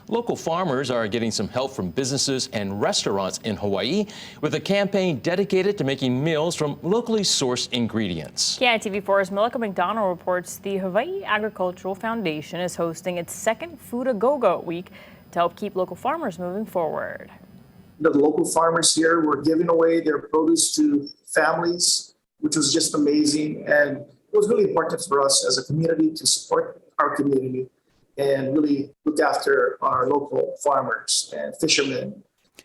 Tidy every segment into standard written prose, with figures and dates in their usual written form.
Local farmers are getting some help from businesses and restaurants in Hawaii with a campaign dedicated to making meals from locally sourced ingredients. KITV4's Melissa McDonald reports the Hawai'i Agricultural Foundation is hosting its second Food a Go-Go week to help keep local farmers moving forward. The local farmers here were giving away their produce to families, which was just amazing. And it was really important for us as a community to support our community and really look after our local farmers and fishermen.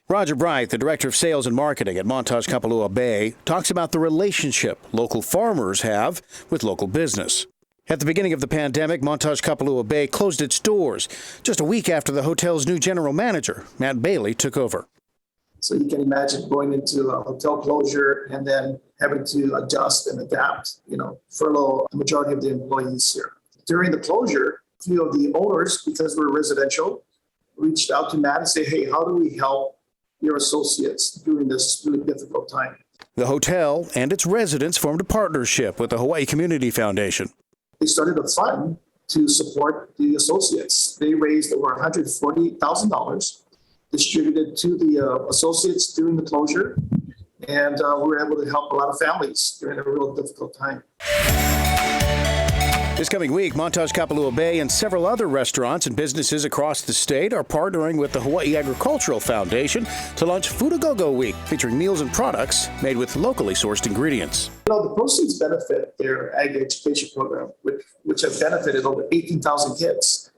Roger Bright, the Director of Sales and Marketing at Montage Kapalua Bay, talks about the relationship local farmers have with local business. At the beginning of the pandemic, Montage Kapalua Bay closed its doors just a week after the hotel's new general manager, Matt Bailey, took over. So you can imagine going into a hotel closure and then having to adjust and adapt, furlough the majority of the employees here. During the closure, a few of the owners, because we're residential, reached out to Matt and say, hey, how do we help your associates during this really difficult time? The hotel and its residents formed a partnership with the Hawai'i Community Foundation. They started a fund to support the associates. They raised over $140,000, distributed to the associates during the closure, and we were able to help a lot of families during a real difficult time. This coming week, Montage Kapalua Bay and several other restaurants and businesses across the state are partnering with the Hawai'i Agricultural Foundation to launch Food a Go-Go Week, featuring meals and products made with locally sourced ingredients. The proceeds benefit their ag education program, which have benefited over 18,000 kids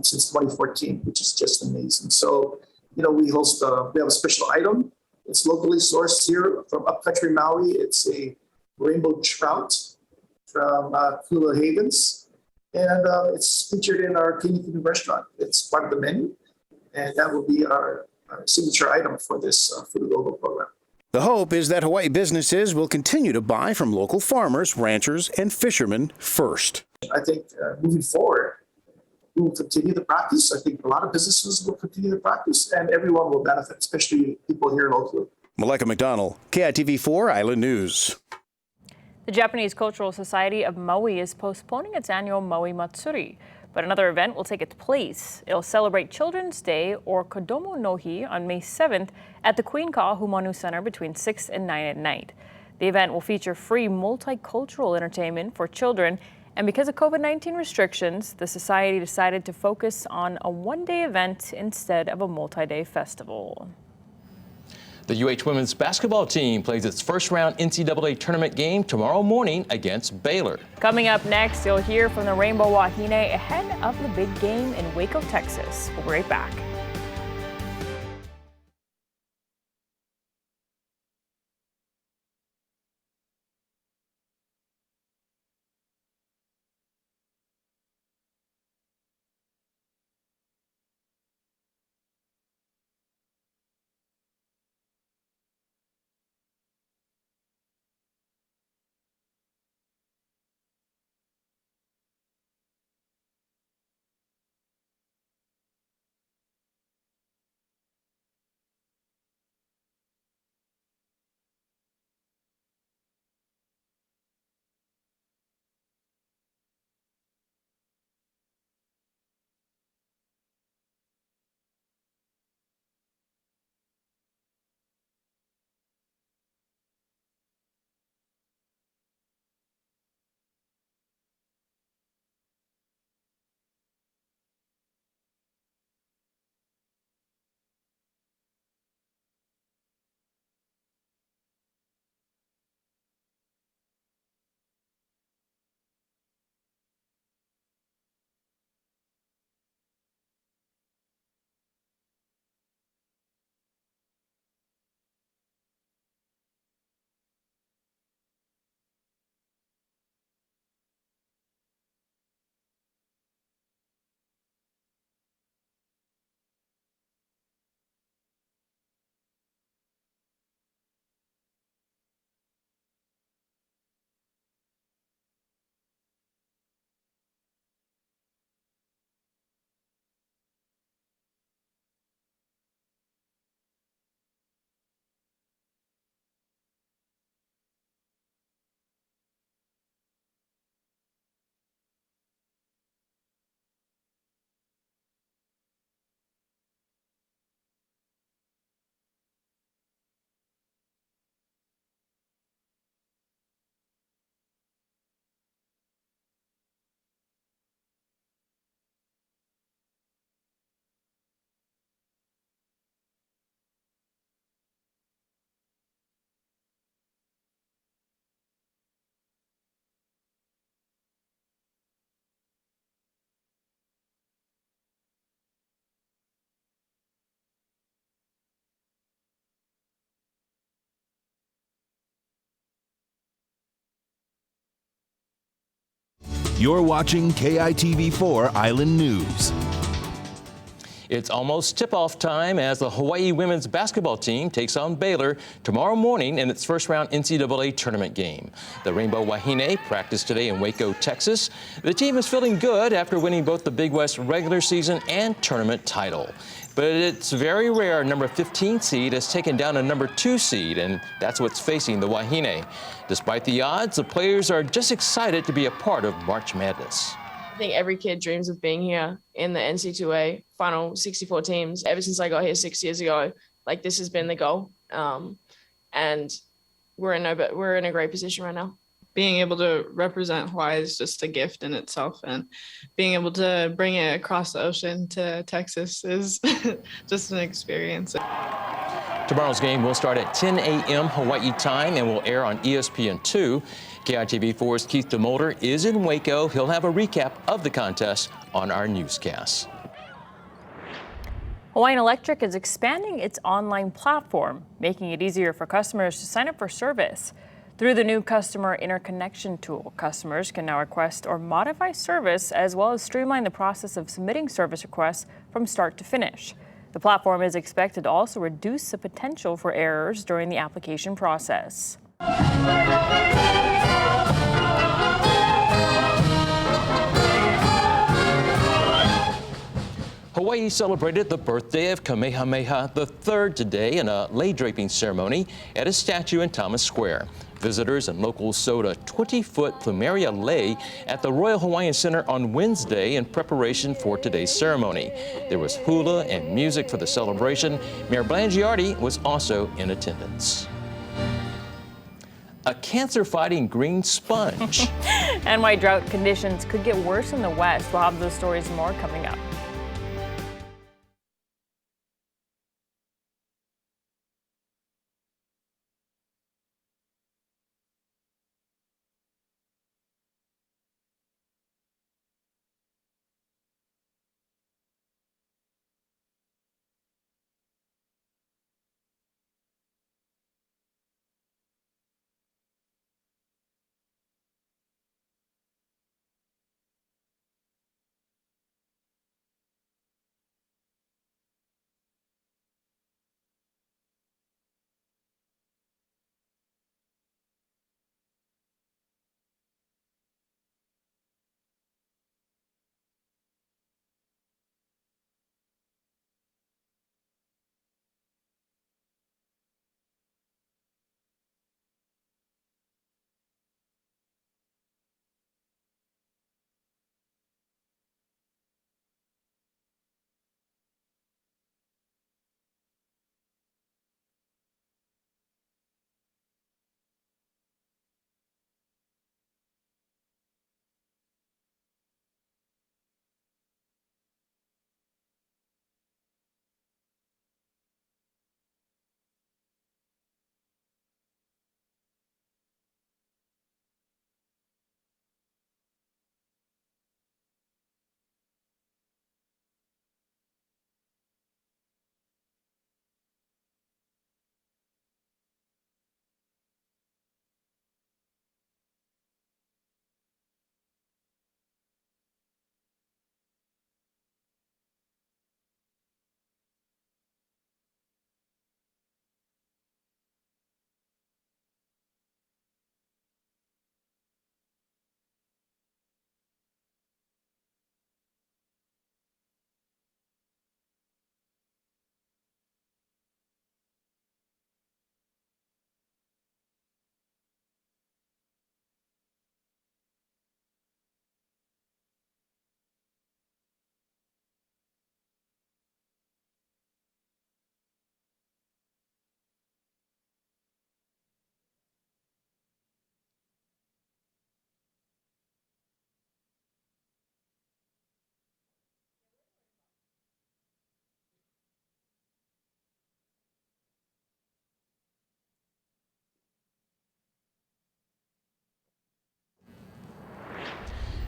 since 2014, which is just amazing. So, we have a special item. It's locally sourced here from upcountry Maui. It's a rainbow trout from Kula Havens, and it's featured in our Kamehameha restaurant. It's part of the menu, and that will be our signature item for this Food a Go-Go program. The hope is that Hawaii businesses will continue to buy from local farmers, ranchers, and fishermen first. I think moving forward, we will continue the practice. I think a lot of businesses will continue the practice, and everyone will benefit, especially people here locally. Melissa McDonald, KITV4 Island News. The Japanese Cultural Society of Maui is postponing its annual Maui Matsuri, but another event will take its place. It'll celebrate Children's Day, or Kodomo no Hi, on May 7th at the Queen Ka'ahumanu Center between 6 and 9 at night. The event will feature free multicultural entertainment for children, and because of COVID-19 restrictions, the society decided to focus on a one-day event instead of a multi-day festival. The UH women's basketball team plays its first round NCAA tournament game tomorrow morning against Baylor. Coming up next, you'll hear from the Rainbow Wahine ahead of the big game in Waco, Texas. We'll be right back. You're watching KITV4 Island News. It's almost tip-off time as the Hawaii women's basketball team takes on Baylor tomorrow morning in its first-round NCAA tournament game. The Rainbow Wahine practiced today in Waco, Texas. The team is feeling good after winning both the Big West regular season and tournament title. But it's very rare a number 15 seed has taken down a number 2 seed, and that's what's facing the Wahine. Despite the odds, the players are just excited to be a part of March Madness. I think every kid dreams of being here in the NC2A final 64 teams. Ever since I got here 6 years ago, like this has been the goal. And we're in a great position right now. Being able to represent Hawaii is just a gift in itself, and being able to bring it across the ocean to Texas is just an experience. Tomorrow's game will start at 10 a.m. Hawaii time and will air on ESPN2. KITV4's Keith DeMolder is in Waco. He'll have a recap of the contest on our newscast. Hawaiian Electric is expanding its online platform, making it easier for customers to sign up for service. Through the new customer interconnection tool, customers can now request or modify service as well as streamline the process of submitting service requests from start to finish. The platform is expected to also reduce the potential for errors during the application process. Hawaii celebrated the birthday of Kamehameha III today in a lei draping ceremony at his statue in Thomas Square. Visitors and locals sewed a 20-foot plumeria lei at the Royal Hawaiian Center on Wednesday in preparation for today's ceremony. There was hula and music for the celebration. Mayor Blangiardi was also in attendance. A cancer-fighting green sponge. And why drought conditions could get worse in the West. We'll have those stories and more coming up.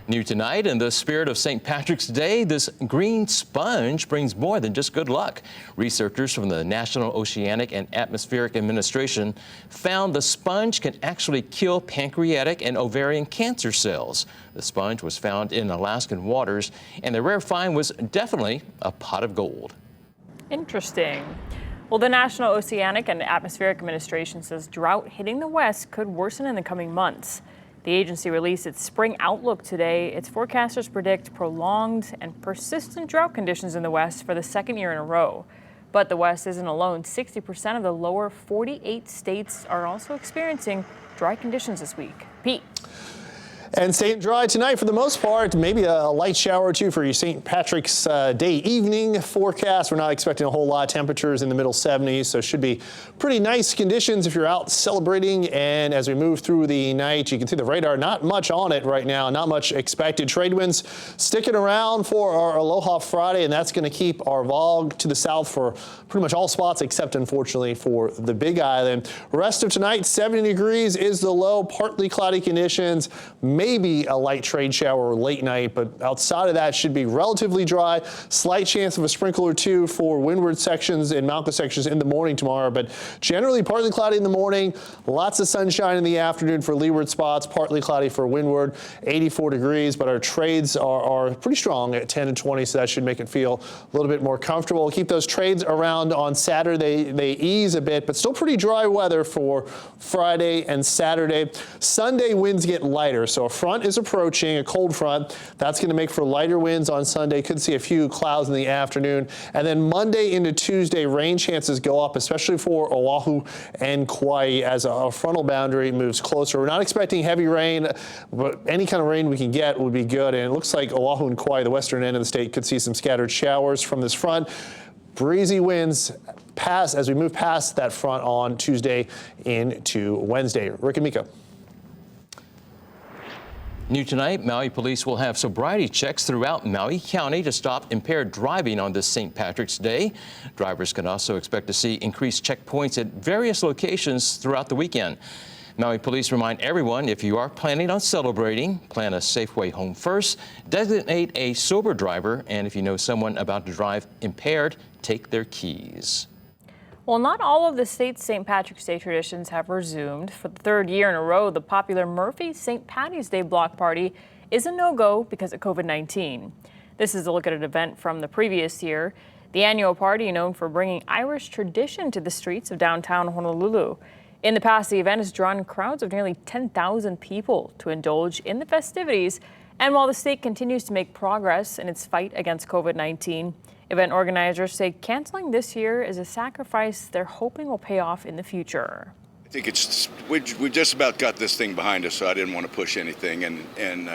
New tonight, in the spirit of St. Patrick's Day, this green sponge brings more than just good luck. Researchers from the National Oceanic and Atmospheric Administration found the sponge can actually kill pancreatic and ovarian cancer cells. The sponge was found in Alaskan waters, and the rare find was definitely a pot of gold. Interesting. Well, the National Oceanic and Atmospheric Administration says drought hitting the West could worsen in the coming months. The agency released its spring outlook today. Its forecasters predict prolonged and persistent drought conditions in the West for the second year in a row. But the West isn't alone. 60% of the lower 48 states are also experiencing dry conditions this week. Pete. And staying dry tonight for the most part. Maybe a light shower or two for your St. Patrick's Day evening forecast. We're not expecting a whole lot. Temperatures in the middle 70s, so it should be pretty nice conditions if you're out celebrating. And as we move through the night, you can see the radar, not much on it right now, not much expected. Trade winds sticking around for our Aloha Friday, and that's going to keep our VOG to the south for pretty much all spots except, unfortunately, for the Big Island. Rest of tonight, 70 degrees is the low, partly cloudy conditions. Maybe a light trade shower late night, but outside of that should be relatively dry. Slight chance of a sprinkle or two for windward sections and mountain sections in the morning tomorrow, but generally partly cloudy in the morning. Lots of sunshine in the afternoon for leeward spots, partly cloudy for windward. 84 degrees, but our trades are pretty strong at 10 and 20, so that should make it feel a little bit more comfortable. Keep those trades around on Saturday. They ease a bit, but still pretty dry weather for Friday and Saturday. Sunday winds get lighter, so a front is approaching, a cold front. That's going to make for lighter winds on Sunday. Could see a few clouds in the afternoon. And then Monday into Tuesday, rain chances go up, especially for Oahu and Kauai as a frontal boundary moves closer. We're not expecting heavy rain, but any kind of rain we can get would be good. And it looks like Oahu and Kauai, the western end of the state, could see some scattered showers from this front. Breezy winds pass as we move past that front on Tuesday into Wednesday. Rick and Mika. New tonight, Maui police will have sobriety checks throughout Maui County to stop impaired driving on this St. Patrick's Day. Drivers can also expect to see increased checkpoints at various locations throughout the weekend. Maui police remind everyone, if you are planning on celebrating, plan a safe way home first, designate a sober driver, and if you know someone about to drive impaired, take their keys. Well, not all of the state's St. Patrick's Day traditions have resumed. For the third year in a row, the popular Murphy's St. Patty's Day block party is a no-go because of COVID-19. This is a look at an event from the previous year. The annual party, known for bringing Irish tradition to the streets of downtown Honolulu. In the past, the event has drawn crowds of nearly 10,000 people to indulge in the festivities. And while the state continues to make progress in its fight against COVID-19, event organizers say canceling this year is a sacrifice they're hoping will pay off in the future. I think we just about got this thing behind us, so I didn't want to push anything, and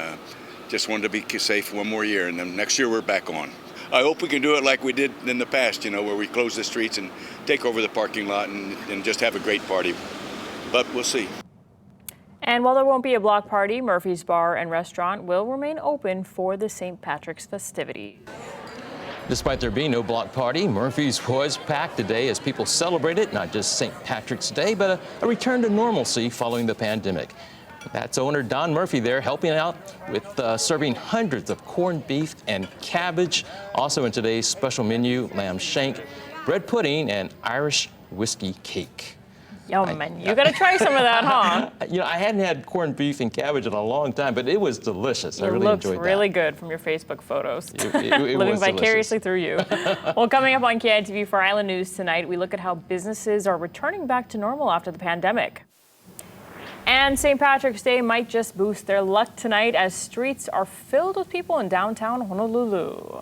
just wanted to be safe one more year, and then next year we're back on. I hope we can do it like we did in the past, where we close the streets and take over the parking lot and just have a great party. But we'll see. And while there won't be a block party, Murphy's Bar and Restaurant will remain open for the St. Patrick's festivity. Despite there being no block party, Murphy's was packed today as people celebrated not just St. Patrick's Day, but a return to normalcy following the pandemic. That's owner Don Murphy there helping out with serving hundreds of corned beef and cabbage. Also in today's special menu, lamb shank, bread pudding, and Irish whiskey cake. Yum, man. You got to try some of that, huh? I hadn't had corned beef and cabbage in a long time, but it was delicious. I really enjoyed that. It looks really good from your Facebook photos. It Living was vicariously through you. Well, coming up on KITV for Island News tonight, we look at how businesses are returning back to normal after the pandemic. And St. Patrick's Day might just boost their luck tonight as streets are filled with people in downtown Honolulu.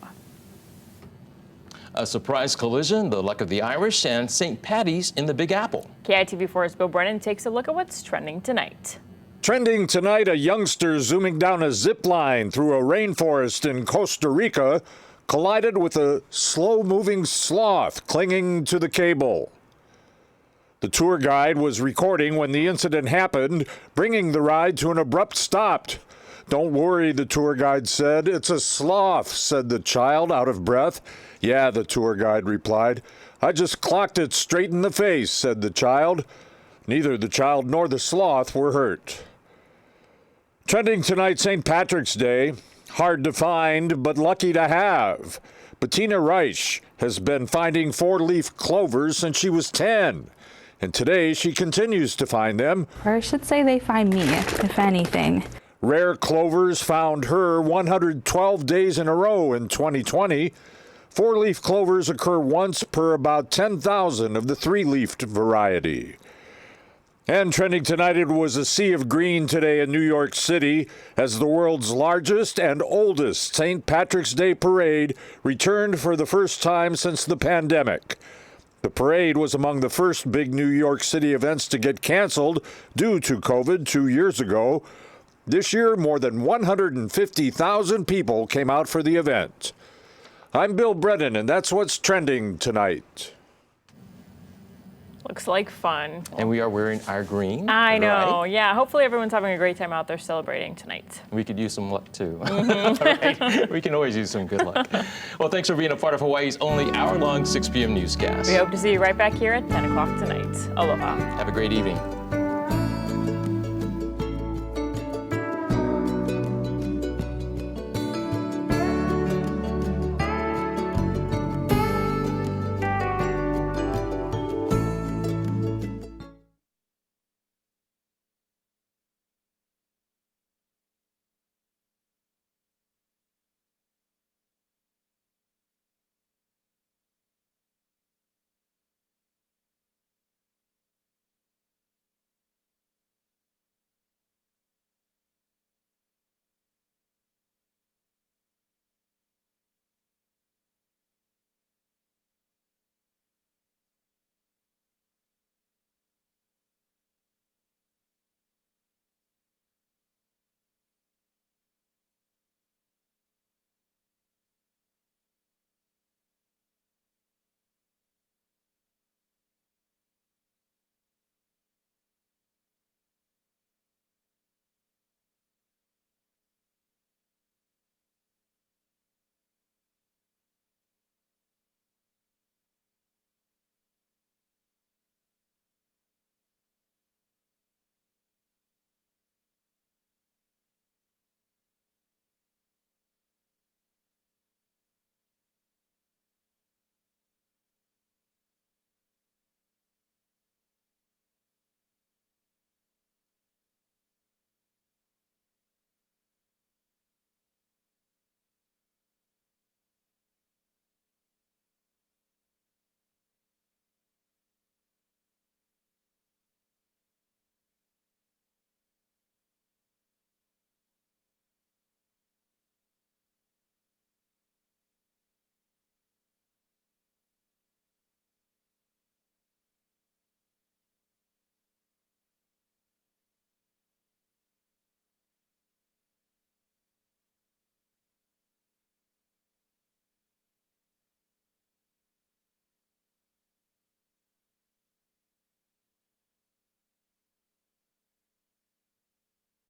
A surprise collision, the luck of the Irish, and St. Patty's in the Big Apple. KITV4's Bill Brennan takes a look at what's trending tonight. Trending tonight, a youngster zooming down a zip line through a rainforest in Costa Rica collided with a slow-moving sloth clinging to the cable. The tour guide was recording when the incident happened, bringing the ride to an abrupt stop. "Don't worry," the tour guide said. "It's a sloth," said the child, out of breath. "Yeah," the tour guide replied. "I just clocked it straight in the face," said the child. Neither the child nor the sloth were hurt. Trending tonight, St. Patrick's Day. Hard to find, but lucky to have. Bettina Reich has been finding four-leaf clovers since she was 10. And today she continues to find them. Or I should say they find me, if anything. Rare clovers found her 112 days in a row in 2020. Four-leaf clovers occur once per about 10,000 of the three-leafed variety. And trending tonight, it was a sea of green today in New York City as the world's largest and oldest St. Patrick's Day parade returned for the first time since the pandemic. The parade was among the first big New York City events to get canceled due to COVID 2 years ago. This year, more than 150,000 people came out for the event. I'm Bill Brennan, and that's what's trending tonight. Looks like fun. And we are wearing our green. I know, right? yeah. Hopefully everyone's having a great time out there celebrating tonight. We could use some luck too. Right? We can always use some good luck. Well, thanks for being a part of Hawaii's only hour-long 6 p.m. newscast. We hope to see you right back here at 10 o'clock tonight. Aloha. Have a great evening.